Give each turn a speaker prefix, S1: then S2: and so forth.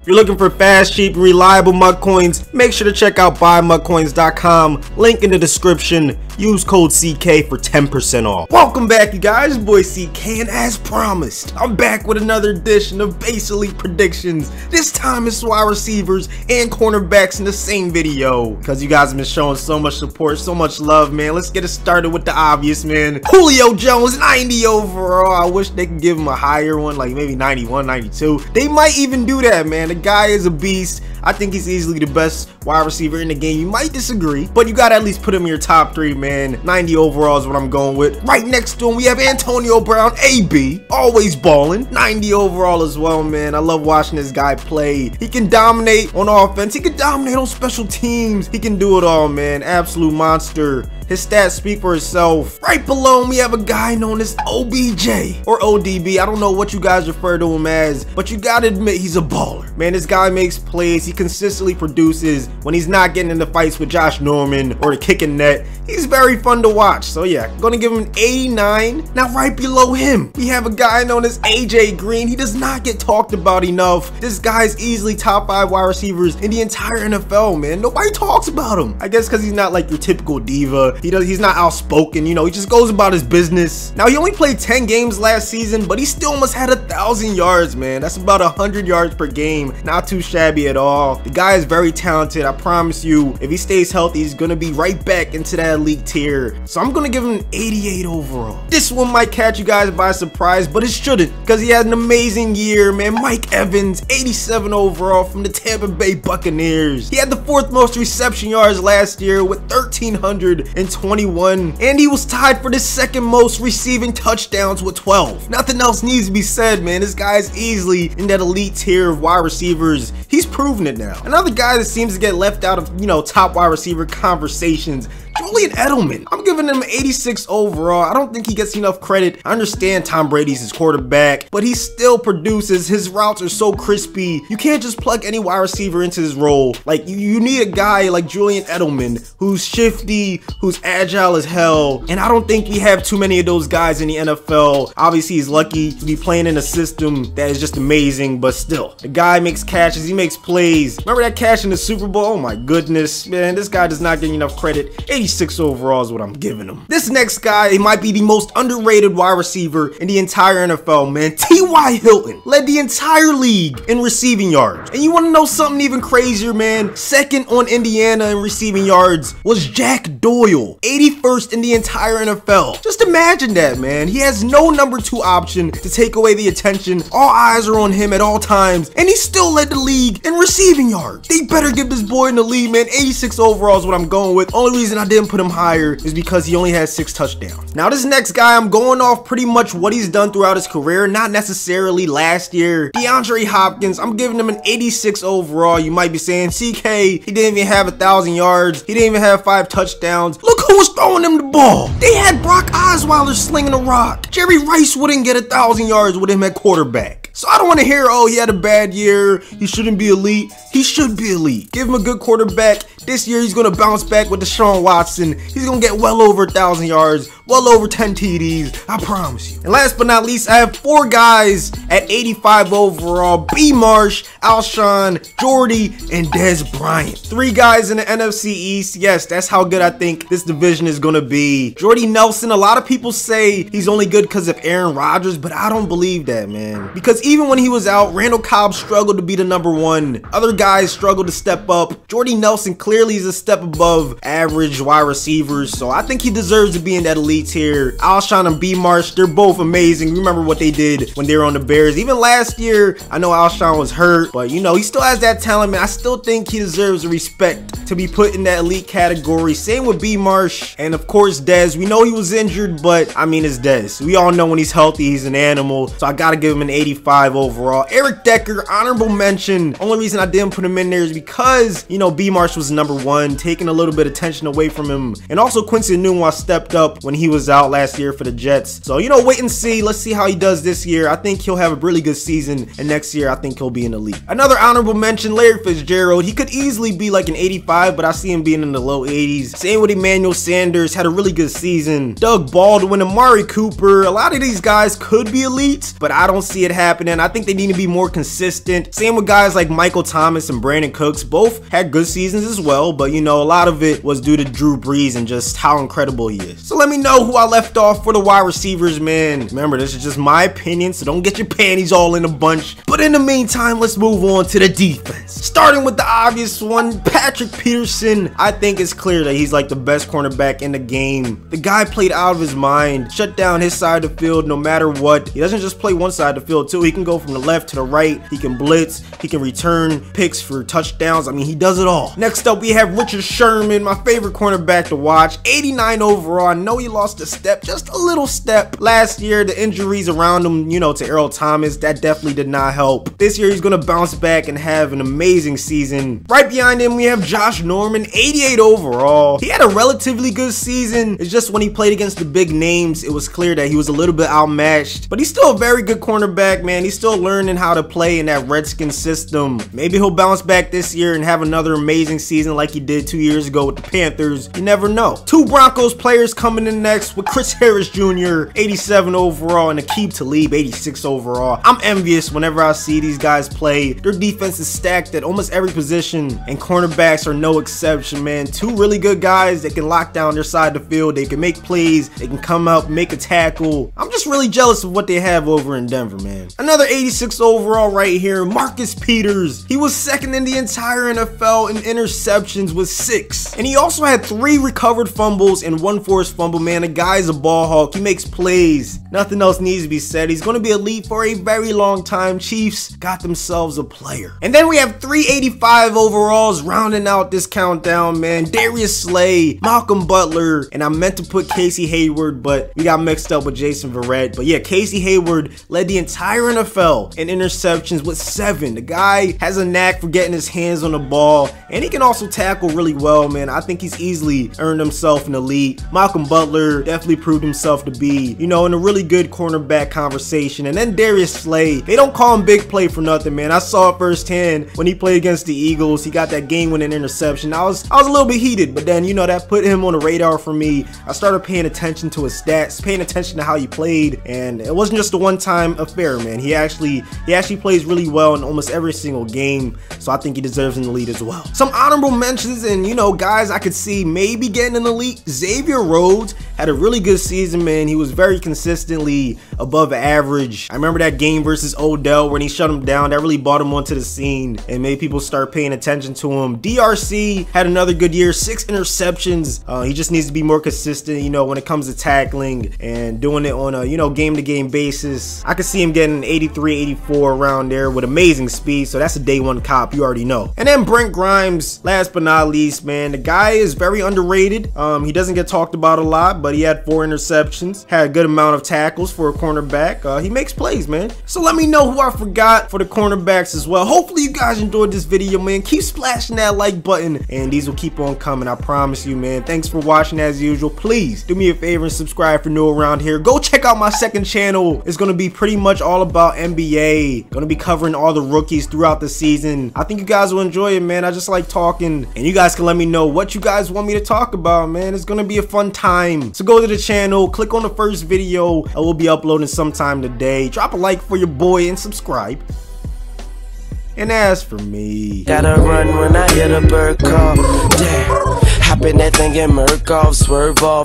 S1: If you're looking for fast, cheap, reliable mud coins, make sure to check out buymudcoins.com. Link in the description. Use code CK for 10% off. Welcome back, you guys. It's boy CK, and as promised, I'm back with another edition of Base Elite predictions. This time it's wide receivers and cornerbacks in the same video, because you guys have been showing so much support, so much love, man. Let's get it started with the obvious, man. Julio Jones, 90 overall. I wish they could give him a higher one, like maybe 91, 92. They might even do that, man. The guy is a beast. I think he's easily the best wide receiver in the game. You might disagree, but you gotta at least put him in your top 3, man. 90 overall is what I'm going with. Right next to him, we have Antonio Brown, AB, always balling. 90 overall as well, man. I love watching this guy play. He can dominate on offense. He can dominate on special teams. He can do it all, man. Absolute monster. His stats speak for itself. Right below him, we have a guy known as OBJ or ODB. I don't know what you guys refer to him as, but you gotta admit he's a baller. Man, this guy makes plays. He consistently produces when he's not getting into fights with Josh Norman or the kicking net. He's very fun to watch. So yeah, gonna give him an 89. Now right below him, we have a guy known as AJ Green. He does not get talked about enough. This guy's easily top 5 wide receivers in the entire NFL, man. Nobody talks about him. I guess because he's not like your typical diva. He's not outspoken, you know, he just goes about his business. Now, he only played 10 games last season, but he still almost had 1,000 yards, man. That's about 100 yards per game. Not too shabby at all. The guy is very talented. I promise you, if he stays healthy, he's gonna be right back into that elite tier. So I'm gonna give him an 88 overall. This one might catch you guys by surprise, but it shouldn't, because he had an amazing year, man. Mike Evans, 87 overall from the Tampa Bay Buccaneers. He had the 4th most reception yards last year with 1,321, and he was tied for the 2nd most receiving touchdowns with 12. Nothing else needs to be said, man. This guy is easily in that elite tier of wide receivers. He's proven it now. Another guy that seems to get left out of, you know, top wide receiver conversations, Julian Edelman. I'm giving him 86 overall. I don't think he gets enough credit. I understand Tom Brady's his quarterback, but he still produces. His routes are so crispy. You can't just plug any wide receiver into his role. Like, you need a guy like Julian Edelman who's shifty, who's agile as hell, and I don't think we have too many of those guys in the NFL. Obviously, he's lucky to be playing in a system that is just amazing, but still, the guy makes catches, he makes plays. Remember that catch in the Super Bowl? Oh my goodness, man, this guy does not get enough credit. 86 overall is what I'm giving him. This next guy, he might be the most underrated wide receiver in the entire NFL, man. T.Y. Hilton led the entire league in receiving yards. And you want to know something even crazier, man? 2nd on Indiana in receiving yards was Jack Doyle, 81st in the entire NFL. Just imagine that, man. He has no number 2 option to take away the attention. All eyes are on him at all times, and he still led the league in receiving yards. They better give this boy in the lead, man. 86 overall is what I'm going with. Only reason I didn't put him higher is because he only has 6 touchdowns. Now, this next guy, I'm going off pretty much what he's done throughout his career, not necessarily last year. DeAndre Hopkins, I'm giving him an 86 overall. You might be saying, CK, he didn't even have 1,000 yards. He didn't even have 5 touchdowns. Look who was throwing him the ball. They had Brock Osweiler slinging a rock. Jerry Rice wouldn't get 1,000 yards with him at quarterback. So I don't want to hear, oh, he had a bad year, he shouldn't be elite. He should be elite. Give him a good quarterback. This year, he's going to bounce back with Deshaun Watson. He's going to get well over 1,000 yards, well over 10 TDs. I promise you. And last but not least, I have 4 guys at 85 overall. B. Marsh, Alshon, Jordy, and Dez Bryant. 3 guys in the NFC East. Yes, that's how good I think this division is going to be. Jordy Nelson, a lot of people say he's only good because of Aaron Rodgers, but I don't believe that, man. Because even when he was out, Randall Cobb struggled to be the #1. Other guys struggled to step up. Jordy Nelson clearly is a step above average wide receivers, so I think he deserves to be in that elite tier. Alshon and B. Marsh, they're both amazing. Remember what they did when they were on the Bears. Even last year, I know Alshon was hurt, but you know, he still has that talent, man. I still think he deserves the respect to be put in that elite category. Same with B. Marsh, and of course Dez. We know he was injured, but I mean, it's Dez. We all know when he's healthy, he's an animal, so I gotta give him an 85 overall. Eric Decker, honorable mention. Only reason I didn't put him in there is because, you know, B. Marsh was #1, taking a little bit of attention away from him, and also Quincy Enunwa stepped up when he was out last year for the Jets. So, you know, wait and see. Let's see how he does this year. I think he'll have a really good season, and next year I think he'll be in the league. Another honorable mention, Larry Fitzgerald. He could easily be like an 85 85, but I see him being in the low 80s. Same with Emmanuel Sanders, had a really good season. Doug Baldwin, Amari Cooper, a lot of these guys could be elite, but I don't see it happening. I think they need to be more consistent. Same with guys like Michael Thomas and Brandon Cooks. Both had good seasons as well, but you know, a lot of it was due to Drew Brees and just how incredible he is. So let me know who I left off for the wide receivers, man. Remember, this is just my opinion, so don't get your panties all in a bunch. But in the meantime, let's move on to the defense. Starting with the obvious one, Patrick Peterson. I think it's clear that he's like the best cornerback in the game. The guy played out of his mind, shut down his side of the field no matter what. He doesn't just play one side of the field too. He can go from the left to the right. He can blitz. He can return picks for touchdowns. I mean, he does it all. Next up, we have Richard Sherman, my favorite cornerback to watch. 89 overall. I know he lost a step, just a little step. Last year, the injuries around him, you know, to Earl Thomas, that definitely did not help. This year, he's going to bounce back and have an amazing season. Right behind him, we have Josh Norman, 88 overall. He had a relatively good season. It's just when he played against the big names, it was clear that he was a little bit outmatched, but he's still a very good cornerback, man. He's still learning how to play in that Redskins system. Maybe he'll bounce back this year and have another amazing season like he did 2 years ago with the Panthers. You never know. Two Broncos players coming in next with Chris Harris Jr., 87 overall, and Aqib Talib, 86 overall. I'm envious whenever I see these guys play. Their defense is stacked at almost every position, and cornerbacks are no exception, man. Two really good guys that can lock down their side of the field. They can make plays. They can come out, make a tackle. I'm just really jealous of what they have over in Denver, man. Another 86 overall right here, Marcus Peters. He was second in the entire NFL in interceptions with 6. And he also had 3 recovered fumbles and 1 forced fumble, man. The guy's a ball hawk. He makes plays. Nothing else needs to be said. He's going to be elite for a very long time. Chiefs got themselves a player. And then we have 385 overalls rounding out this countdown, man. Darius Slay, Malcolm Butler, and I meant to put Casey Hayward, but we got mixed up with Jason Verrett. But yeah, Casey Hayward led the entire NFL in interceptions with 7. The guy has a knack for getting his hands on the ball, and he can also tackle really well, man. I think he's easily earned himself an elite. Malcolm Butler definitely proved himself to be, you know, in a really good cornerback conversation. And then Darius Slay, they don't call him big play for nothing, man. I saw it firsthand when he played against the Eagles. He got that game-winning interception. I was a little bit heated, but then, you know, that put him on the radar for me. I started paying attention to his stats, paying attention to how he played, and it wasn't just a one-time affair, man. He actually plays really well in almost every single game, so I think he deserves an elite as well. Some honorable mentions, and you know, guys I could see maybe getting an elite. Xavier Rhodes had a really good season, man. He was very consistently above average. I remember that game versus Odell when he shut him down. That really brought him onto the scene and made people start paying attention to him. DRC had another good year, 6 interceptions. He just needs to be more consistent, you know, when it comes to tackling and doing it on a, you know, game-to-game basis. I could see him getting 83, 84 around there with amazing speed, so that's a day one cop, you already know. And then Brent Grimes, last but not least, man, the guy is very underrated. He doesn't get talked about a lot, but he had 4 interceptions, had a good amount of tackles for a cornerback. He makes plays, man. So let me know who I forgot for the cornerbacks as well. Hopefully you guys enjoyed this video, man. Keep splashing that like button, and these will keep on coming, I promise you, man. Thanks for watching as usual. Please do me a favor and subscribe for new around here. Go check out my second channel. It's gonna be pretty much all about NBA. Gonna be covering all the rookies throughout the season. I think you guys will enjoy it, man. I just like talking, and you guys can let me know what you guys want me to talk about, man. It's gonna be a fun time. So go to the channel, click on the first video. I will be uploading sometime today. Drop a like for your boy and subscribe. And as for me,
S2: gotta run when I hear the bird call. Damn, hop in that thing and murk off, swerve off.